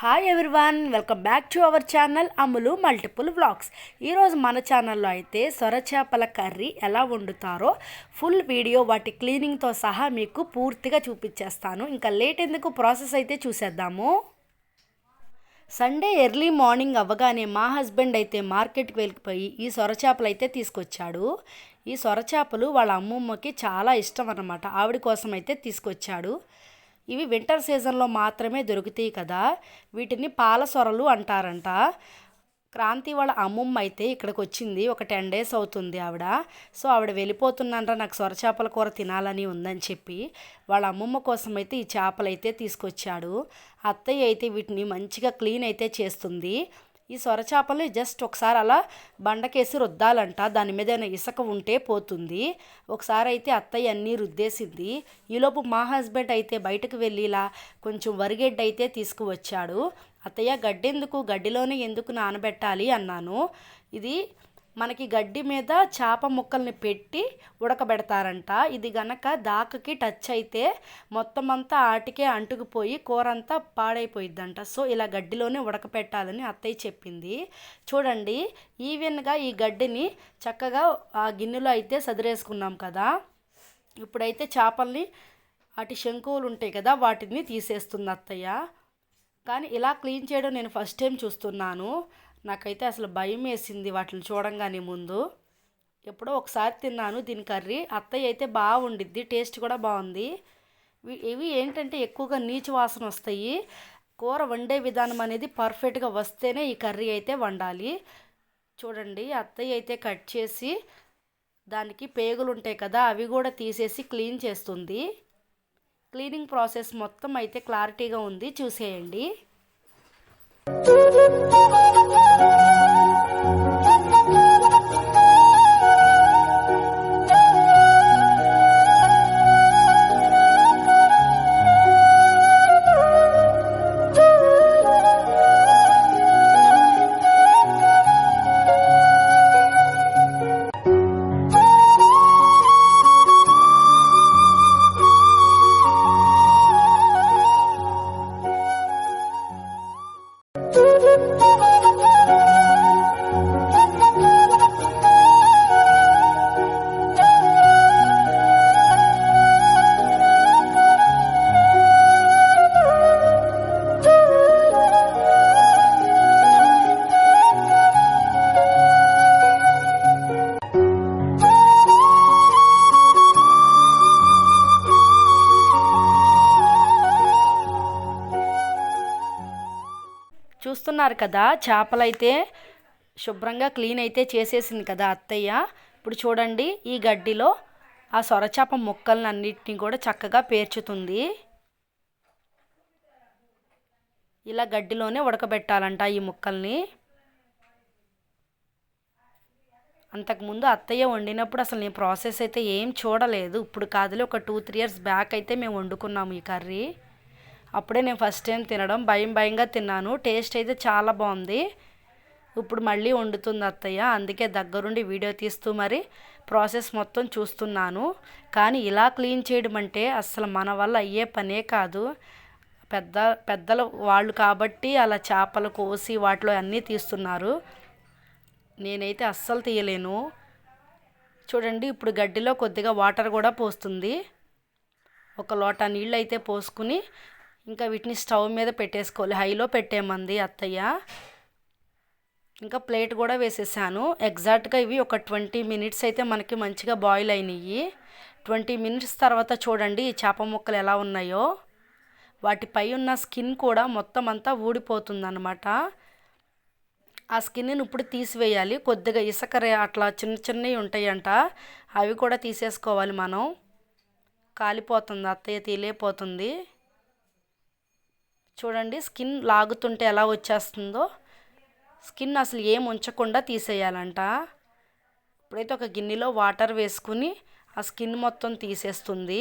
Hi everyone, welcome back to our channel Ammulu multiple vlogs. ఈరోజు మన ఛానల్లో అయితే సొరచేపల కర్రీ ఎలా వండుతారో ఫుల్ వీడియో వాటి క్లీనింగ్తో సహా మీకు పూర్తిగా చూపించేస్తాను. ఇంకా లేట్ ఎందుకు, ప్రాసెస్ అయితే చూసేద్దాము. సండే ఎర్లీ మార్నింగ్ అవ్వగానే మా హస్బెండ్ అయితే మార్కెట్కి వెళ్ళిపోయి ఈ సొరచేపలు అయితే తీసుకొచ్చాడు. ఈ సొరచేపలు వాళ్ళ అమ్మమ్మకి చాలా ఇష్టం అన్నమాట. ఆవిడ కోసం అయితే తీసుకొచ్చాడు. ఇవి వింటర్ సీజన్లో మాత్రమే దొరుకుతాయి కదా, వీటిని పాల సొరలు అంటారంట. క్రాంతి వాళ్ళ అమ్మమ్మ అయితే ఇక్కడికి వచ్చింది, ఒక 10 days అవుతుంది ఆవిడ. సో ఆవిడ వెళ్ళిపోతున్నాంట, నాకు సొరచేపల కూర తినాలని ఉందని చెప్పి వాళ్ళ అమ్మమ్మ కోసం అయితే ఈ చేపలు అయితే తీసుకొచ్చాడు. అత్తయ్య అయితే వీటిని మంచిగా క్లీన్ అయితే చేస్తుంది. ఈ సొరచేపలు జస్ట్ ఒకసారి అలా బండకేసి రుద్దాలంట, దాని మీద ఏమైనా ఇసుక ఉంటే పోతుంది. ఒకసారి అయితే అత్తయ్య అన్నీ రుద్దేసింది. ఈలోపు మా హస్బెండ్ అయితే బయటకు వెళ్ళి ఇలా కొంచెం వరిగడ్డ అయితే తీసుకువచ్చాడు. అత్తయ్య గడ్డెందుకు, గడ్డిలోనే ఎందుకు నానబెట్టాలి అన్నాను. ఇది మనకి గడ్డి మీద చేప ముక్కల్ని పెట్టి ఉడకబెడతారంట. ఇది గనక దాకకి టచ్ అయితే మొత్తం అంతా ఆటికే అంటుకుపోయి కూర అంతా పాడైపోయిద్దంట. సో ఇలా గడ్డిలోనే ఉడకపెట్టాలని అత్తయ్య చెప్పింది. చూడండి, ఈవెన్గా ఈ గడ్డిని చక్కగా ఆ గిన్నెలో అయితే సదిరేసుకున్నాం కదా. ఇప్పుడైతే చేపల్ని అటు శంకువులు ఉంటాయి కదా, వాటిని తీసేస్తుంది అత్తయ్య. కానీ ఇలా క్లీన్ చేయడం నేను ఫస్ట్ టైం చూస్తున్నాను. నాకైతే అసలు భయం వేసింది వాటిని చూడంగానే. ముందు ఎప్పుడో ఒకసారి తిన్నాను దీని కర్రీ. అత్తయ్య అయితే బాగుండిద్ది, టేస్ట్ కూడా బాగుంది. ఇవి ఏంటంటే ఎక్కువగా నీచు వాసన వస్తాయి. కూర వండే విధానం అనేది పర్ఫెక్ట్గా వస్తేనే ఈ కర్రీ అయితే వండాలి. చూడండి, అత్తయ్య అయితే కట్ చేసి దానికి పేగులు ఉంటాయి కదా, అవి కూడా తీసేసి క్లీన్ చేస్తుంది. క్లీనింగ్ ప్రాసెస్ మొత్తం అయితే క్లారిటీగా ఉంది, చూసేయండి. చూస్తున్నారు కదా, చేపలైతే శుభ్రంగా క్లీన్ అయితే చేసేసింది కదా అత్తయ్య. ఇప్పుడు చూడండి, ఈ గడ్డిలో ఆ సొరచేప ముక్కలను అన్నిటినీ కూడా చక్కగా పేర్చుతుంది. ఇలా గడ్డిలోనే ఉడకబెట్టాలంట ఈ ముక్కల్ని. అంతకుముందు అత్తయ్య వండినప్పుడు అసలు నేను ప్రాసెస్ అయితే ఏం చూడలేదు. ఇప్పుడు కాదులే, ఒక 2-3 years బ్యాక్ అయితే మేము వండుకున్నాము ఈ కర్రీ. అప్పుడే నేను ఫస్ట్ టైం తినడం, భయంగా తిన్నాను. టేస్ట్ అయితే చాలా బాగుంది. ఇప్పుడు మళ్ళీ వండుతుంది అత్తయ్య, అందుకే దగ్గరుండి వీడియో తీస్తూ మరి ప్రాసెస్ మొత్తం చూస్తున్నాను. కానీ ఇలా క్లీన్ చేయడం అంటే అసలు మన వల్ల అయ్యే పనే కాదు. పెద్దలు వాళ్ళు కాబట్టి అలా చేపలు కోసి వాటిలో అన్నీ తీస్తున్నారు. నేనైతే అస్సలు తీయలేను. చూడండి, ఇప్పుడు గడ్డిలో కొద్దిగా వాటర్ కూడా పోస్తుంది. ఒక లోటా నీళ్ళు అయితే పోసుకుని ఇంకా వీటిని స్టవ్ మీద పెట్టేసుకోవాలి. హైలో పెట్టేమంది అత్తయ్య. ఇంకా ప్లేట్ కూడా వేసేసాను. ఎగ్జాక్ట్గా ఇవి ఒక 20 minutes అయితే మనకి మంచిగా బాయిల్ అయినాయి. 20 minutes తర్వాత చూడండి ఈ చేప ముక్కలు ఎలా ఉన్నాయో. వాటిపై ఉన్న స్కిన్ కూడా మొత్తం అంతా ఊడిపోతుందన్నమాట. ఆ స్కిన్ని ఇప్పుడు తీసివేయాలి. కొద్దిగా ఇసుక అట్లా చిన్నవి ఉంటాయంట, అవి కూడా తీసేసుకోవాలి మనం. కాలిపోతుంది అత్తయ్య, తీలేపోతుంది. చూడండి, స్కిన్ లాగుతుంటే ఎలా వచ్చేస్తుందో. స్కిన్ అసలు ఏం ఉంచకుండా తీసేయాలంట. ఇప్పుడైతే ఒక గిన్నెలో వాటర్ వేసుకుని ఆ స్కిన్ మొత్తం తీసేస్తుంది.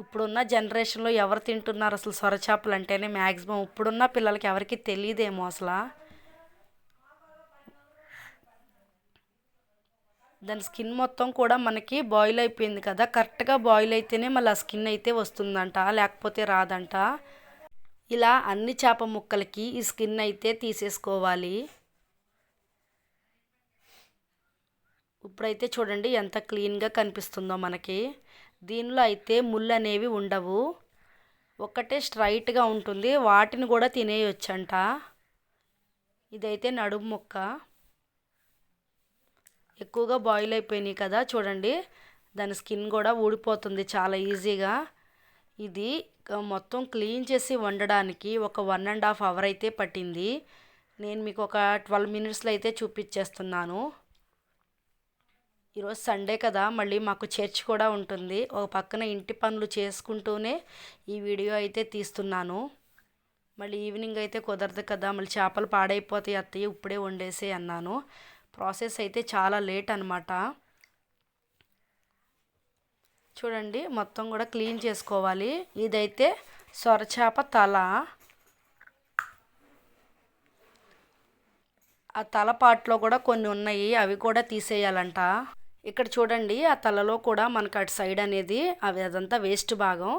ఇప్పుడున్న జనరేషన్లో ఎవరు తింటున్నారు అసలు సొరచేపలు అంటేనే? మ్యాక్సిమం ఇప్పుడున్న పిల్లలకి ఎవరికి తెలియదేమో అసలు. దాని స్కిన్ మొత్తం కూడా మనకి బాయిల్ అయిపోయింది కదా, కరెక్ట్గా బాయిల్ అయితేనే మళ్ళీ ఆ స్కిన్ అయితే వస్తుందంట, లేకపోతే రాదంట. ఇలా అన్ని చేప ముక్కలకి ఈ స్కిన్ అయితే తీసేసుకోవాలి. ఇప్పుడైతే చూడండి ఎంత క్లీన్గా కనిపిస్తుందో మనకి. దీనిలో అయితే ముళ్ళు అనేవి ఉండవు, ఒక్కటే స్ట్రైట్గా ఉంటుంది, వాటిని కూడా తినేయొచ్చంట. ఇదైతే నడుము ముక్క ఎక్కువగా బాయిల్ అయిపోయినాయి కదా, చూడండి దాని స్కిన్ కూడా ఊడిపోతుంది చాలా ఈజీగా. ఇది మొత్తం క్లీన్ చేసి వండడానికి ఒక 1.5 అవర్ అయితే పట్టింది. నేను మీకు ఒక 12 మినిట్స్లో అయితే చూపించేస్తున్నాను. ఈరోజు సండే కదా, మళ్ళీ మాకు చర్చ్ కూడా ఉంటుంది. ఒక పక్కన ఇంటి పనులు చేసుకుంటూనే ఈ వీడియో అయితే తీస్తున్నాను. మళ్ళీ ఈవినింగ్ అయితే కుదరదు కదా, మళ్ళీ చేపలు పాడైపోతాయి అత్తయ్య ఇప్పుడే వండేసే అన్నాను. ప్రాసెస్ అయితే చాలా లేట్ అనమాట. చూడండి మొత్తం కూడా క్లీన్ చేసుకోవాలి. ఇదైతే సొరచేప తల. ఆ తల పార్ట్లో కూడా కొన్ని ఉన్నాయి, అవి కూడా తీసేయాలంట. ఇక్కడ చూడండి ఆ తలలో కూడా మనకు అటు సైడ్ అనేది అదంతా వేస్ట్ భాగం,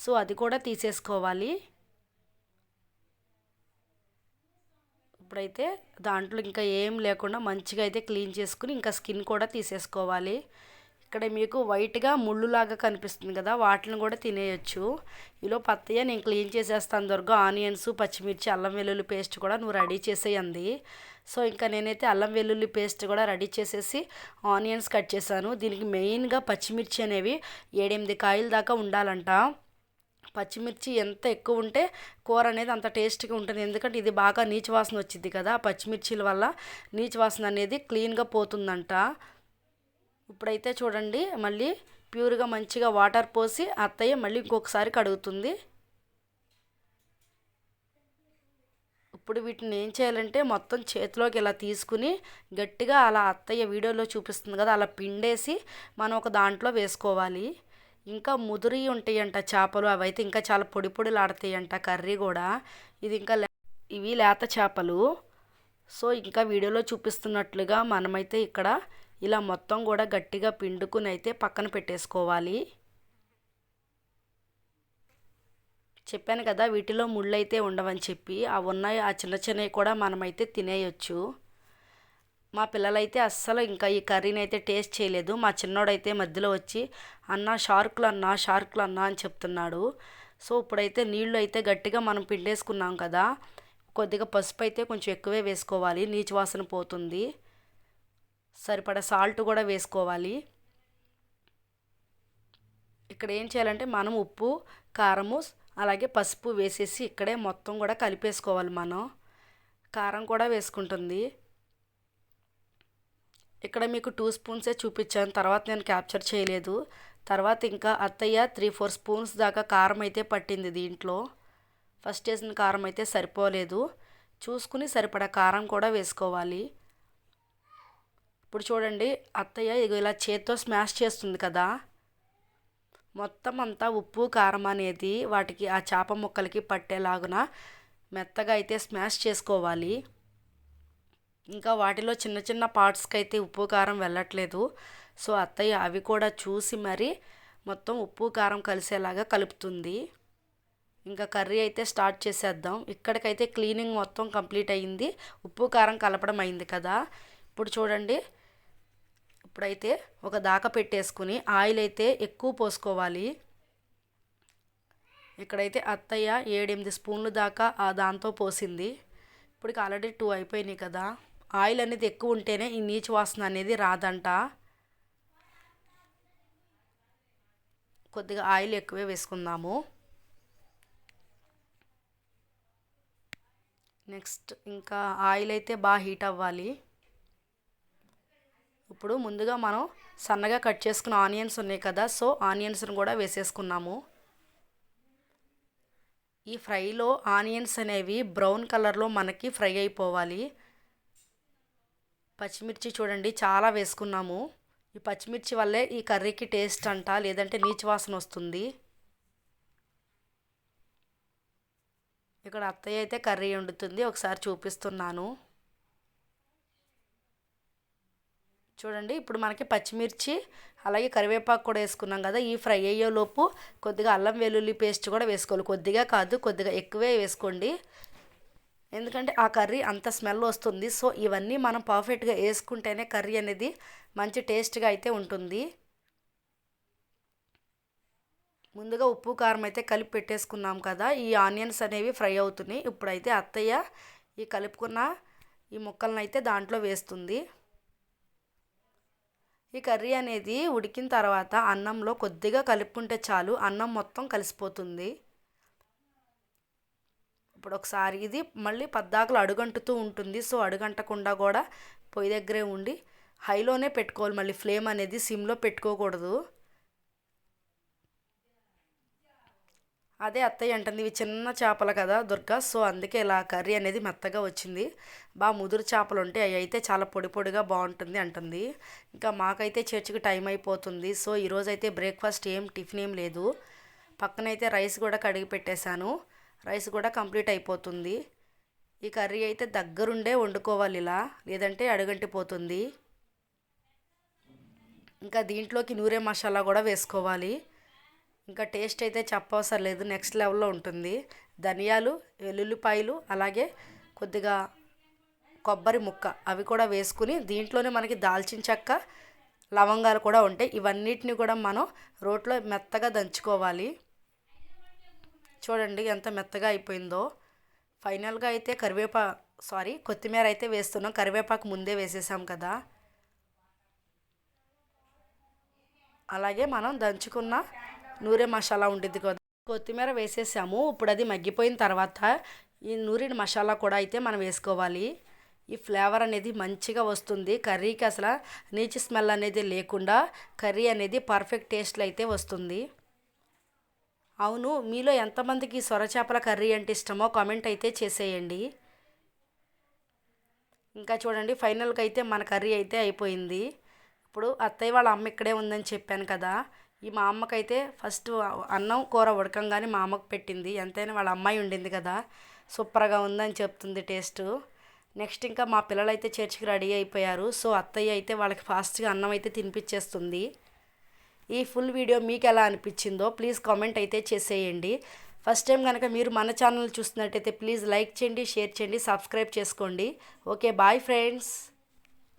సో అది కూడా తీసేసుకోవాలి. ఇప్పుడైతే దాంట్లో ఇంకా ఏం లేకుండా మంచిగా అయితే క్లీన్ చేసుకుని ఇంకా స్కిన్ కూడా తీసేసుకోవాలి. ఇక్కడ మీకు వైట్గా ముళ్ళులాగా కనిపిస్తుంది కదా, వాటిని కూడా తినేయచ్చు. ఈలో పత్తయ్య నేను క్లీన్ చేసేస్తాను దుర్గా, ఆనియన్స్, పచ్చిమిర్చి, అల్లం వెల్లుల్లి పేస్ట్ కూడా నువ్వు రెడీ చేసేయండి. సో ఇంకా నేనైతే అల్లం వెల్లుల్లి పేస్ట్ కూడా రెడీ చేసేసి ఆనియన్స్ కట్ చేశాను. దీనికి మెయిన్గా పచ్చిమిర్చి అనేవి 7-8 కాయల దాకా ఉండాలంట. పచ్చిమిర్చి ఎంత ఎక్కువ ఉంటే కూర అనేది అంత టేస్ట్గా ఉంటుంది, ఎందుకంటే ఇది బాగా నీచు వాసన వచ్చింది కదా, పచ్చిమిర్చిల వల్ల నీచు వాసన అనేది క్లీన్గా పోతుందంట. ఇప్పుడైతే చూడండి మళ్ళీ ప్యూర్గా మంచిగా వాటర్ పోసి అత్తయ్య మళ్ళీ ఇంకొకసారి కడుగుతుంది. ఇప్పుడు వీటిని ఏం చేయాలంటే మొత్తం చేతిలోకి ఇలా తీసుకుని గట్టిగా అలా అత్తయ్య వీడియోలో చూపిస్తుంది కదా, అలా పిండేసి మనం ఒక దాంట్లో వేసుకోవాలి. ఇంకా ముదురు ఉంటాయంట చేపలు, అవైతే ఇంకా చాలా పొడి పొడిలాడతాయంట కర్రీ కూడా. ఇది ఇంకా ఇవి లేత చేపలు. సో ఇంకా వీడియోలో చూపిస్తున్నట్లుగా మనమైతే ఇక్కడ ఇలా మొత్తం కూడా గట్టిగా పిండుకుని అయితే పక్కన పెట్టేసుకోవాలి. చెప్పాను కదా వీటిలో ముళ్ళు అయితే ఉండవని చెప్పి, అవి ఉన్నాయి, ఆ చిన్న చిన్నవి కూడా మనమైతే తినేయొచ్చు. మా పిల్లలైతే అస్సలు ఇంకా ఈ కర్రీని అయితే టేస్ట్ చేయలేదు. మా చిన్నోడైతే మధ్యలో వచ్చి అన్న షార్కులు అన్నా అని చెప్తున్నాడు. సో ఇప్పుడైతే నీళ్ళు అయితే గట్టిగా మనం పిండేసుకున్నాం కదా, కొద్దిగా పసుపు అయితే కొంచెం ఎక్కువే వేసుకోవాలి, నీచు వాసన పోతుంది. సరిపడా సాల్ట్ కూడా వేసుకోవాలి. ఇక్కడ ఏం చేయాలంటే మనం ఉప్పు, కారము, అలాగే పసుపు వేసేసి ఇక్కడే మొత్తం కూడా కలిపేసుకోవాలి. మనం కారం కూడా వేసుకుంటుంది. ఇక్కడ మీకు 2 స్పూన్సే చూపించాను, తర్వాత నేను క్యాప్చర్ చేయలేదు. తర్వాత ఇంకా అత్తయ్య 3-4 స్పూన్స్ దాకా కారం అయితే పట్టింది దీంట్లో. ఫస్ట్ వేసిన కారం అయితే సరిపోలేదు, చూసుకుని సరిపడా కారం కూడా వేసుకోవాలి. ఇప్పుడు చూడండి అత్తయ్య ఇగో ఇలా చేత్తో స్మాష్ చేస్తుంది కదా, మొత్తం అంతా ఉప్పు కారం అనేది వాటికి ఆ చేప ముక్కలకి పట్టేలాగున మెత్తగా అయితే స్మాష్ చేసుకోవాలి. ఇంకా వాటిలో చిన్న చిన్న పార్ట్స్కి అయితే ఉప్పు కారం వెళ్ళట్లేదు. సో అత్తయ్య అవి కూడా చూసి మరి మొత్తం ఉప్పు కారం కలిసేలాగా కలుపుతుంది. ఇంకా కర్రీ అయితే స్టార్ట్ చేసేద్దాం. ఇక్కడికైతే క్లీనింగ్ మొత్తం కంప్లీట్ అయ్యింది, ఉప్పు కారం కలపడం అయింది కదా. ఇప్పుడు చూడండి ఇప్పుడైతే ఒక దాకా పెట్టేసుకుని ఆయిల్ అయితే ఎక్కువ పోసుకోవాలి. ఇక్కడైతే అత్తయ్య 7-8 స్పూన్లు దాకా దాంతో పోసింది. ఇప్పటికి ఆల్రెడీ 2 అయిపోయినాయి కదా. ఆయిల్ అనేది ఎక్కువ ఉంటేనే ఈ నీచు వాసన అనేది రాదంట. కొద్దిగా ఆయిల్ ఎక్కువే వేసుకుందాము. నెక్స్ట్ ఇంకా ఆయిల్ అయితే బాగా హీట్ అవ్వాలి. ఇప్పుడు ముందుగా మనం సన్నగా కట్ చేసుకున్న ఆనియన్స్ ఉన్నాయి కదా, సో ఆనియన్స్ని కూడా వేసేసుకున్నాము. ఈ ఫ్రైలో ఆనియన్స్ అనేవి బ్రౌన్ కలర్లో మనకి ఫ్రై అయిపోవాలి. పచ్చిమిర్చి చూడండి చాలా వేసుకున్నాము. ఈ పచ్చిమిర్చి వల్లే ఈ కర్రీకి టేస్ట్ అంట, లేదంటే నీచు వాసన వస్తుంది. ఇక్కడ అత్తయ్య అయితే కర్రీ వండుతుంది, ఒకసారి చూపిస్తున్నాను. చూడండి ఇప్పుడు మనకి పచ్చిమిర్చి అలాగే కరివేపాకు కూడా వేసుకున్నాం కదా. ఈ ఫ్రై అయ్యేలోపు కొద్దిగా అల్లం వెల్లుల్లి పేస్ట్ కూడా వేసుకోవాలి. కొద్దిగా కాదు, కొద్దిగా ఎక్కువే వేసుకోండి, ఎందుకంటే ఆ కర్రీ అంత స్మెల్ వస్తుంది. సో ఇవన్నీ మనం పర్ఫెక్ట్గా వేసుకుంటేనే కర్రీ అనేది మంచి టేస్ట్గా అయితే ఉంటుంది. ముందుగా ఉప్పు కారం అయితే కలిపి పెట్టేసుకున్నాం కదా. ఈ ఆనియన్స్ అనేవి ఫ్రై అవుతున్నాయి. ఇప్పుడైతే అత్తయ్య ఈ కలుపుకున్న ఈ ముక్కలను అయితే దాంట్లో వేస్తుంది. ఈ కర్రీ అనేది ఉడికిన తర్వాత అన్నంలో కొద్దిగా కలుపుకుంటే చాలు, అన్నం మొత్తం కలిసిపోతుంది. ఇప్పుడు ఒకసారి ఇది మళ్ళీ పద్దాకలు అడుగంటుతూ ఉంటుంది. సో అడుగంటకుండా కూడా పొయ్యి దగ్గరే ఉండి హైలోనే పెట్టుకోవాలి. మళ్ళీ ఫ్లేమ్ అనేది సిమ్లో పెట్టుకోకూడదు. అదే అత్తయ్య అంటుంది, ఇవి చిన్న చేపలు కదా దుర్గా, సో అందుకే ఇలా కర్రీ అనేది మెత్తగా వచ్చింది. బాగా ముదురు చేపలు ఉంటే అవి అయితే చాలా పొడి పొడిగా బాగుంటుంది అంటుంది. ఇంకా మాకైతే చర్చికి టైం అయిపోతుంది. సో ఈరోజైతే బ్రేక్ఫాస్ట్ టిఫిన్ ఏం లేదు. పక్కనైతే రైస్ కూడా కడిగి పెట్టేశాను. రైస్ కూడా కంప్లీట్ అయిపోతుంది. ఈ కర్రీ అయితే దగ్గరుండే వండుకోవాలి ఇలా, లేదంటే అడుగంటిపోతుంది. ఇంకా దీంట్లోకి నూరే మసాలా కూడా వేసుకోవాలి. ఇంకా టేస్ట్ అయితే చెప్పవసరం లేదు, నెక్స్ట్ లెవెల్లో ఉంటుంది. ధనియాలు, వెల్లుల్లిపాయలు అలాగే కొద్దిగా కొబ్బరి ముక్క అవి కూడా వేసుకుని దీంట్లోనే మనకి దాల్చిన చెక్క, లవంగాలు కూడా ఉంటాయి. ఇవన్నిటిని కూడా మనం రోట్లో మెత్తగా దంచుకోవాలి. చూడండి ఎంత మెత్తగా అయిపోయిందో. ఫైనల్గా అయితే కొత్తిమీర అయితే వేస్తున్నాం. కరివేపాకు ముందే వేసేసాం కదా. అలాగే మనం దంచుకున్న నూరే మసాలా ఉంటుంది కదా, కొత్తిమీర వేసేసాము. ఇప్పుడు అది మగ్గిపోయిన తర్వాత ఈ నూరిన మసాలా కూడా అయితే మనం వేసుకోవాలి. ఈ ఫ్లేవర్ అనేది మంచిగా వస్తుంది కర్రీకి, అసలు నీచు స్మెల్ అనేది లేకుండా కర్రీ అనేది పర్ఫెక్ట్ టేస్ట్లో అయితే వస్తుంది. అవును, మీలో ఎంతమందికి సొరచేపల కర్రీ అంటే ఇష్టమో కామెంట్ అయితే చేసేయండి. ఇంకా చూడండి ఫైనల్గా అయితే మన కర్రీ అయితే అయిపోయింది. ఇప్పుడు అత్తయ్య వాళ్ళ అమ్మ ఇక్కడే ఉందని చెప్పాను కదా. మా అమ్మకైతే ఫస్ట్ అన్నం కూర ఉడకంగానే మా అమ్మకు పెట్టింది. ఎంతైనా వాళ్ళ అమ్మాయి ఉండింది కదా, సూపర్గా ఉందని చెప్తుంది టేస్ట్. నెక్స్ట్ ఇంకా మా పిల్లలు అయితే చర్చికి రెడీ అయిపోయారు. సో అత్తయ్య అయితే వాళ్ళకి ఫాస్ట్గా అన్నం అయితే తినిపించేస్తుంది. ఈ ఫుల్ వీడియో మీకు ఎలా అనిపించిందో ప్లీజ్ కామెంట్ అయితే చేసేయండి. ఫస్ట్ టైం కనుక మీరు మన ఛానల్ చూస్తున్నట్టయితే ప్లీజ్ లైక్ చేయండి, షేర్ చేయండి, సబ్స్క్రైబ్ చేసుకోండి. Okay, bye friends.